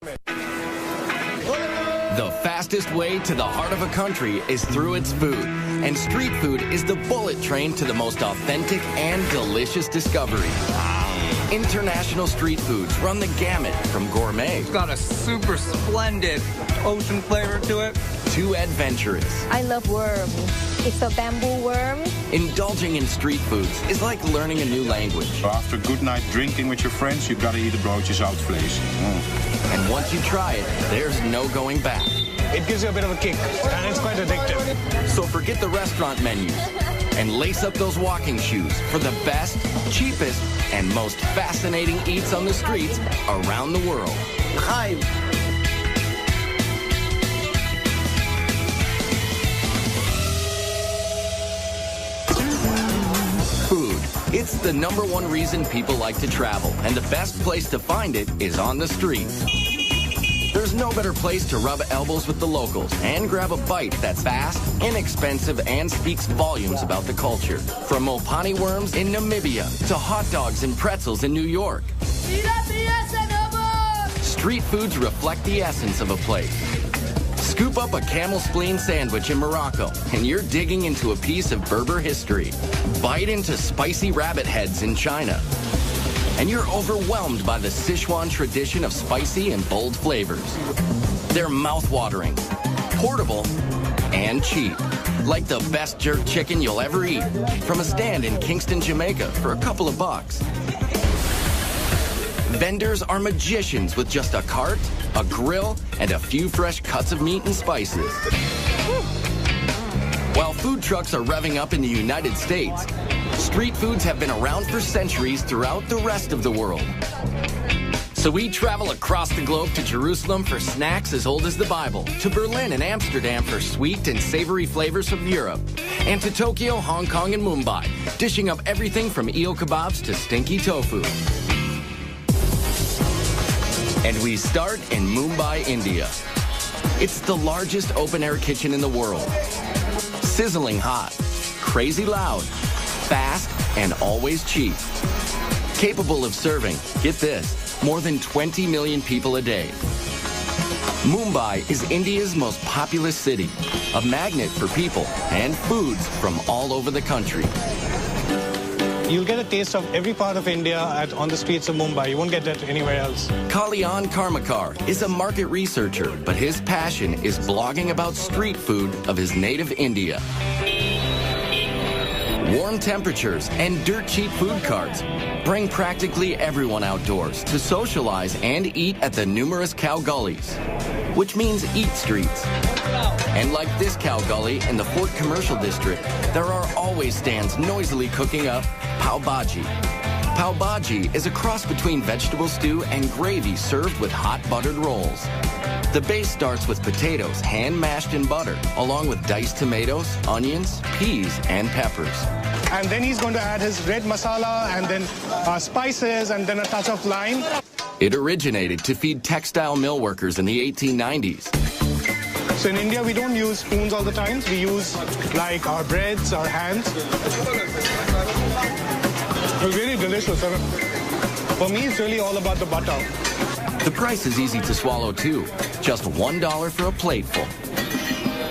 The fastest way to the heart of a country is through its food. And street food is the bullet train to the most authentic and delicious discovery. International street foods run the gamut from gourmet. It's got a super splendid ocean flavor to it. To adventurous. I love worms. It's a bamboo worm. Indulging in street foods is like learning a new language. After a good night drinking with your friends, you gotta eat a broodje zoutvlees. And once you try it, there's no going back. It gives you a bit of a kick, and it's quite addictive. So forget the restaurant menus and lace up those walking shoes for the best, cheapest, and most fascinating eats on the streets around the world. Hi. Food. It's the #1 reason people like to travel, and the best place to find it is on the streets. There's no better place to rub elbows with the locals and grab a bite that's fast, inexpensive, and speaks volumes about the culture. From Mopani worms in Namibia to hot dogs and pretzels in New York. Street foods reflect the essence of a place. Scoop up a camel spleen sandwich in Morocco, and you're digging into a piece of Berber history. Bite into spicy rabbit heads in China, and you're overwhelmed by the Sichuan tradition of spicy and bold flavors. They're mouth-watering, portable, and cheap. Like the best jerk chicken you'll ever eat from a stand in Kingston, Jamaica for a couple of bucks. Vendors are magicians with just a cart, a grill, and a few fresh cuts of meat and spices. While food trucks are revving up in the United States, street foods have been around for centuries throughout the rest of the world. So we travel across the globe to Jerusalem for snacks as old as the Bible, to Berlin and Amsterdam for sweet and savory flavors from Europe, and to Tokyo, Hong Kong, and Mumbai, dishing up everything from eel kebabs to stinky tofu. And we start in Mumbai, India. It's the largest open-air kitchen in the world. Sizzling hot, crazy loud, fast, and always cheap. Capable of serving, get this, more than 20 million people a day. Mumbai is India's most populous city, a magnet for people and foods from all over the country. You'll get a taste of every part of India on the streets of Mumbai. You won't get that anywhere else. Kalyan Karmakar is a market researcher, but his passion is blogging about street food of his native India. Warm temperatures and dirt-cheap food carts bring practically everyone outdoors to socialize and eat at the numerous cow gullies, which means eat streets. And like this cow gully in the Fort Commercial District, there are always stands noisily cooking up pav bhaji. Pav bhaji is a cross between vegetable stew and gravy served with hot buttered rolls. The base starts with potatoes hand-mashed in butter, along with diced tomatoes, onions, peas, and peppers. And then he's going to add his red masala and then spices and then a touch of lime. It originated to feed textile mill workers in the 1890s. So in India, we don't use spoons all the time. We use like our breads, our hands. It's really delicious. For me, it's really all about the butter. The price is easy to swallow too, just $1 for a plateful.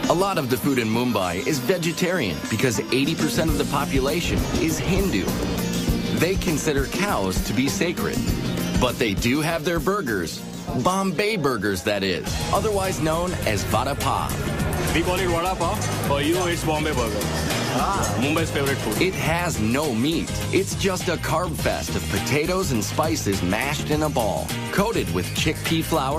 A lot of the food in Mumbai is vegetarian because 80% of the population is Hindu. They consider cows to be sacred, but they do have their burgers, Bombay burgers that is, otherwise known as vada pav. We call it vada pav, for you it's Bombay burger. Mumbai's favorite food. It has no meat. It's just a carb fest of potatoes and spices mashed in a ball, coated with chickpea flour.